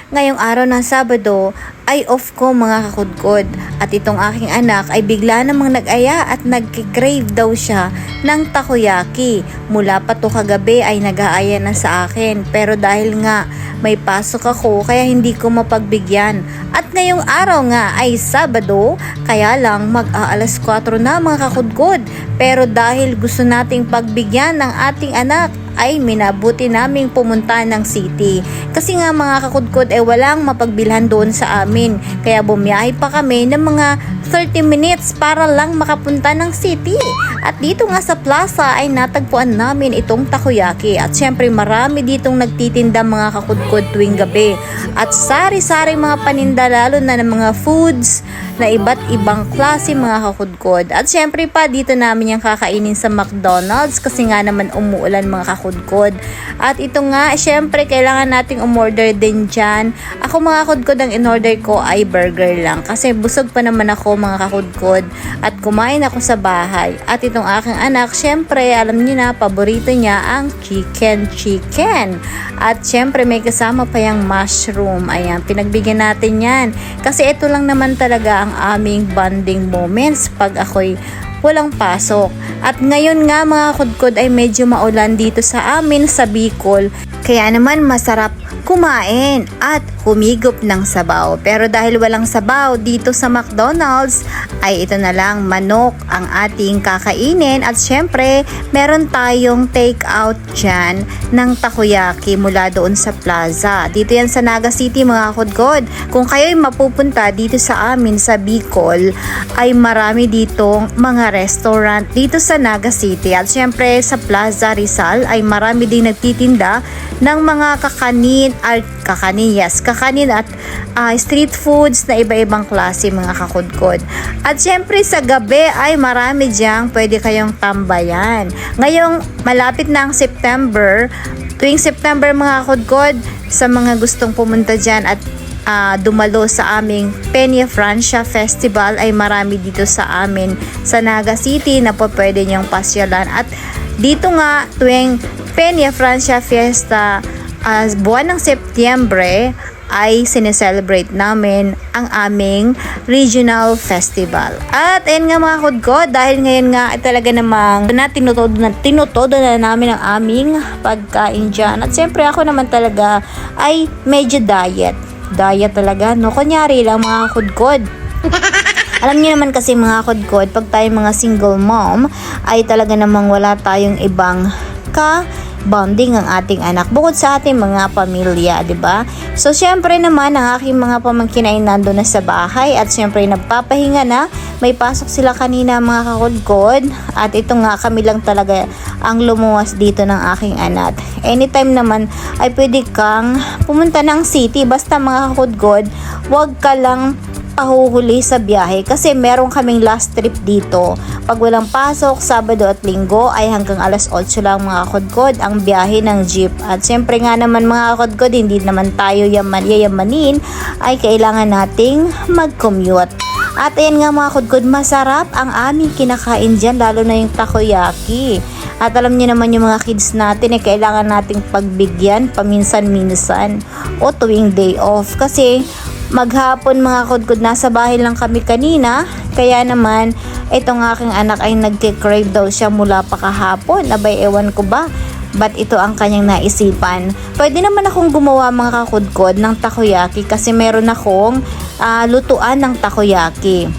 Ngayong araw ng Sabado ay off ko mga kakudkod at itong aking anak ay bigla namang nag-aya at nagkikrave daw siya ng takoyaki. Mula pa to kagabi ay nag-aaya na sa akin pero dahil nga may pasok ako kaya hindi ko mapagbigyan. At ngayong araw nga ay Sabado kaya lang mag-aalas 4 na mga kakudkod pero dahil gusto nating pagbigyan ng ating anak ay minabuti naming pumunta ng city. Kasi nga mga kakudkod ay walang mapagbilhan doon sa amin. Kaya bumiyahe pa kami ng mga 30 minutes para lang makapunta ng city. At dito nga sa plaza ay natagpuan namin itong takoyaki. At syempre marami ditong nagtitinda mga kakudkod tuwing gabi. At sari-sari mga paninda lalo na ng mga foods na iba't ibang klase mga kakudkod. At syempre pa dito namin yung kakainin sa McDonald's kasi nga naman umuulan mga kakudkod. At ito nga syempre kailangan nating umorder din dyan. Ako mga kakudkod ang in-order ko ay burger lang kasi busog pa naman ako mga kakudkod at kumain ako sa bahay. At itong aking anak syempre alam niyo na paborito niya ang chicken. At syempre may kasama pa yung mushroom. Ayan, pinagbigyan natin yan kasi ito lang naman talaga ang aming bonding moments pag ako'y walang pasok. At ngayon nga mga kudkod ay medyo maulan dito sa amin sa Bicol. Kaya naman masarap kumain at humigop ng sabaw. Pero dahil walang sabaw dito sa McDonald's ay ito na lang manok ang ating kakainin. At syempre meron tayong take out dyan ng takoyaki mula doon sa plaza. Dito yan sa Naga City mga kudkod. Kung kayo'y mapupunta dito sa amin sa Bicol ay marami ditong mga restaurant dito sa Naga City. At syempre sa Plaza Rizal ay marami din nagtitinda ng mga kakanin at street foods na iba-ibang klase mga kakudkod. At syempre sa gabi ay marami diyang pwede kayong tambayan. Ngayong malapit na ang September, tuwing September mga kakudkod, sa mga gustong pumunta dyan at dumalo sa aming Peña Francia Festival ay marami dito sa amin sa Naga City na po pwede niyong pasyalan. At dito nga tuwing Peña Francia Fiesta buwan ng Setyembre ay sineselebrate namin ang aming regional festival. At ayun nga mga kudkod, dahil ngayon nga ay talaga namang tinutodo na namin ang aming pagkain dyan. At siyempre ako naman talaga ay medyo diet talaga, no? Kunyari lang mga kudkod. Alam niyo naman kasi mga kudkod, pag tayo mga single mom ay talaga namang wala tayong ibang bonding ang ating anak bukod sa ating mga pamilya, 'di ba? So syempre naman ang aking mga pamangkin ay nandoon na sa bahay at syempre nagpapahinga na. May pasok sila kanina mga kakudkod at ito nga kami lang talaga ang lumuwas dito ng aking anak. Anytime naman ay pwede kang pumunta ng city basta mga kakudkod, wag ka lang pahuhuli sa biyahe kasi meron kaming last trip dito. Pag walang pasok, Sabado at Linggo ay hanggang alas 8 lang mga kudkod ang biyahe ng jeep. At syempre nga naman mga kudkod, hindi naman tayo yayamanin ay kailangan nating mag-commute. At ayan nga mga kudkod, masarap ang aming kinakain dyan, lalo na yung takoyaki. At alam niyo naman yung mga kids natin kailangan nating pagbigyan paminsan-minsan o tuwing day off kasi maghapon mga kudkod nasa bahay lang kami kanina kaya naman itong aking anak ay nagkikrave daw siya mula pa kahapon. Abay ewan ko ba ba't ito ang kanyang naisipan. Pwede naman akong gumawa mga kakudkod ng takoyaki kasi meron akong lutuan ng takoyaki.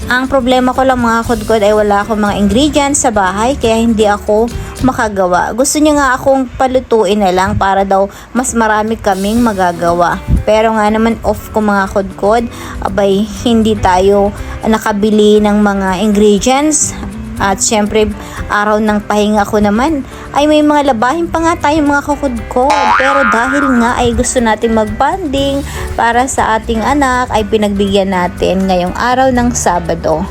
Ang problema ko lang mga kudkod ay wala akong mga ingredients sa bahay kaya hindi ako makagawa. Gusto niya nga akong palutuin na lang para daw mas marami kaming magagawa. Pero nga naman off ko mga kudkod, abay hindi tayo nakabili ng mga ingredients. At syempre araw ng pahinga ko naman ay may mga labahin pa nga tayo mga kakudkod. Pero dahil nga ay gusto natin magbanding para sa ating anak ay pinagbigyan natin ngayong araw ng Sabado.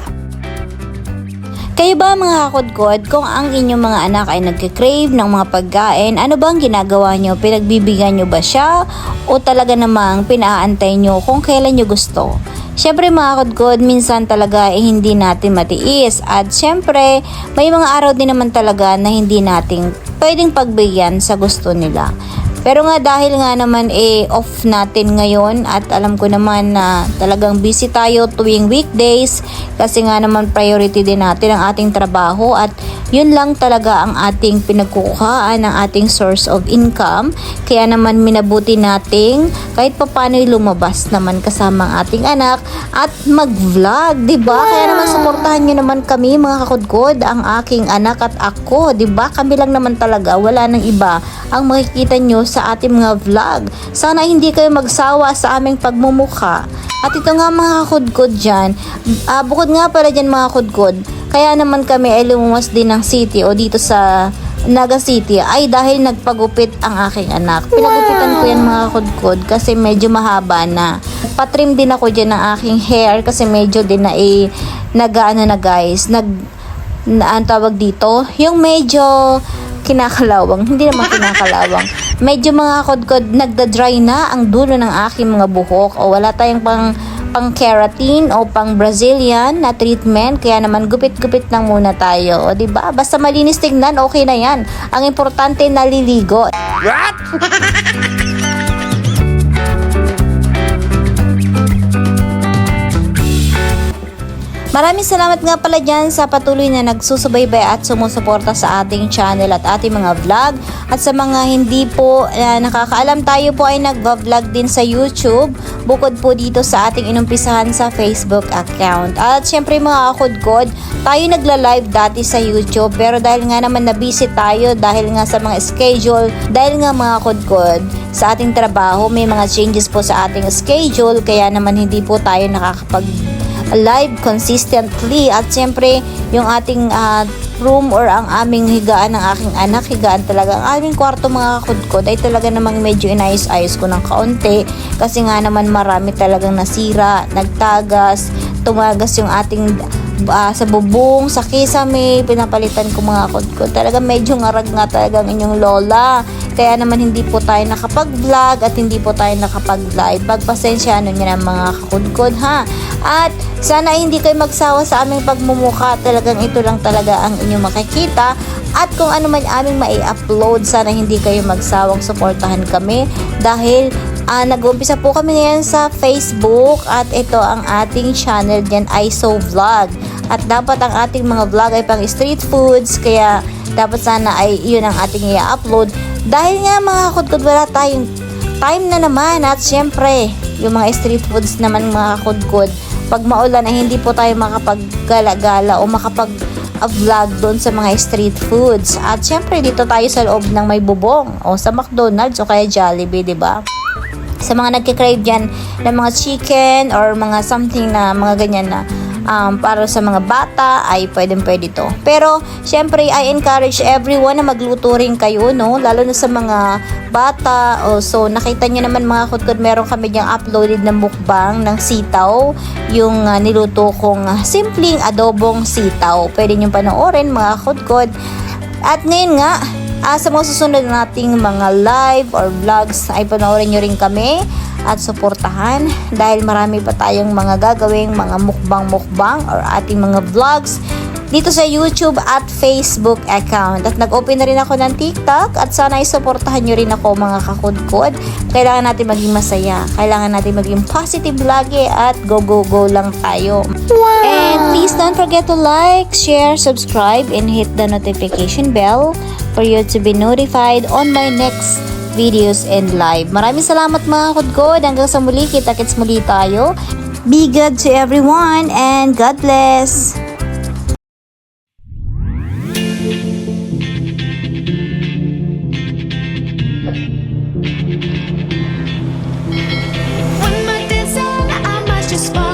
Kayo ba mga kakudkod, kung ang inyong mga anak ay nagkikrave ng mga pagkain, ano bang ginagawa nyo? Pinagbibigyan nyo ba siya? O talaga namang pinaantay nyo kung kailan nyo gusto? Syempre mga kudkod, minsan talaga hindi natin matiis. At syempre, may mga araw din naman talaga na hindi natin pwedeng pagbigyan sa gusto nila. Pero nga dahil nga naman off natin ngayon at alam ko naman na talagang busy tayo tuwing weekdays kasi nga naman priority din natin ang ating trabaho at yun lang talaga ang ating pinagkukuhaan ng ating source of income. Kaya naman minabuti nating kahit papaano'y lumabas naman kasama ang ating anak at mag-vlog, 'di ba? Kaya naman suportahan niyo naman kami mga kakudkod, ang aking anak at ako, 'di ba? Kami lang naman talaga, wala nang iba ang makikita nyo sa ating mga vlog. Sana hindi kayo magsawa sa aming pagmumukha. At ito nga mga kakudkod dyan, bukod nga pala dyan mga kakudkod, kaya naman kami ay lumuwas din ng city o dito sa Naga City ay dahil nagpagupit ang aking anak. Pinagupitan ko yan mga kakudkod kasi medyo mahaba na. Patrim din ako dyan ng aking hair kasi medyo din na nag-ano na guys, ang tawag dito, yung medyo kinakalawang, hindi naman kinakalawang. Medyo mga kakudkod, nagda-dry na ang dulo ng aking mga buhok o wala tayong pang keratin o pang Brazilian na treatment, kaya naman gupit-gupit lang muna tayo. O diba? Basta malinis tignan, okay na yan. Ang importante naliligo. What? Maraming salamat nga pala dyan sa patuloy na nagsusubaybay at sumusuporta sa ating channel at ating mga vlog. At sa mga hindi po nakakaalam, tayo po ay nag-vlog din sa YouTube bukod po dito sa ating inumpisahan sa Facebook account. At syempre mga kakudkod, tayo nagla-live dati sa YouTube pero dahil nga naman na-busy tayo dahil nga sa mga schedule, dahil nga mga kakudkod sa ating trabaho may mga changes po sa ating schedule kaya naman hindi po tayo nakakapag live consistently. At syempre yung ating room or ang aming higaan ng aking anak, higaan talaga ang aming kwarto mga kakudkod ay talaga namang medyo inayos-ayos ko ng kaunti kasi nga naman marami talagang nasira, nagtagas, tumagas yung ating sa bubong, sa kisame, pinapalitan ko mga kakudkod. Talaga medyo ngarag nga talaga ang inyong lola. Kaya naman hindi po tayo nakapag-vlog at hindi po tayo nakapag-live. Pagpasensyahan nyo na mga kakudkod ha. At sana hindi kayo magsawa sa aming pagmumukha. Talagang ito lang talaga ang inyong makikita. At kung ano man aming mai-upload, sana hindi kayo magsawang suportahan kami. Dahil nag-uumpisa po kami ngayon sa Facebook at ito ang ating channel dyan, ISO Vlog. At dapat ang ating mga vlog ay pang street foods, kaya dapat sana ay yun ang ating i-upload. Dahil nga mga kakudkod, wala tayong time na naman at syempre, yung mga street foods naman mga kakudkod, pag maulan ay hindi po tayo makapag-gala-gala o makapag-vlog doon sa mga street foods. At syempre, dito tayo sa loob ng may bubong o sa McDonald's o kaya Jollibee, diba? Sa mga nagkikrave dyan ng mga chicken or mga something na mga ganyan na para sa mga bata ay pwede to. Pero syempre I encourage everyone na magluto rin kayo, no? Lalo na sa mga bata. So nakita nyo naman mga kakudkod, meron kami diyang uploaded na mukbang ng sitaw, yung niluto kong simpleng adobong sitaw. Pwede nyo panoorin mga kakudkod. At ngayon nga, sa mga susunod nating mga live or vlogs ay panoorin nyo rin kami at suportahan dahil marami pa tayong mga gagawing mga mukbang or ating mga vlogs dito sa YouTube at Facebook account. At nag-open na rin ako ng TikTok at sana isuportahan nyo rin ako mga kakudkod. Kailangan natin maging masaya, kailangan natin maging positive lagi at go lang tayo. Wow! And please don't forget to like, share, subscribe and hit the notification bell for you to be notified on my next videos and live. Maraming salamat mga kakudkod. Hanggang sa muli, kita-kits muli tayo. Be good to everyone and God bless. When my days end, I must just fall.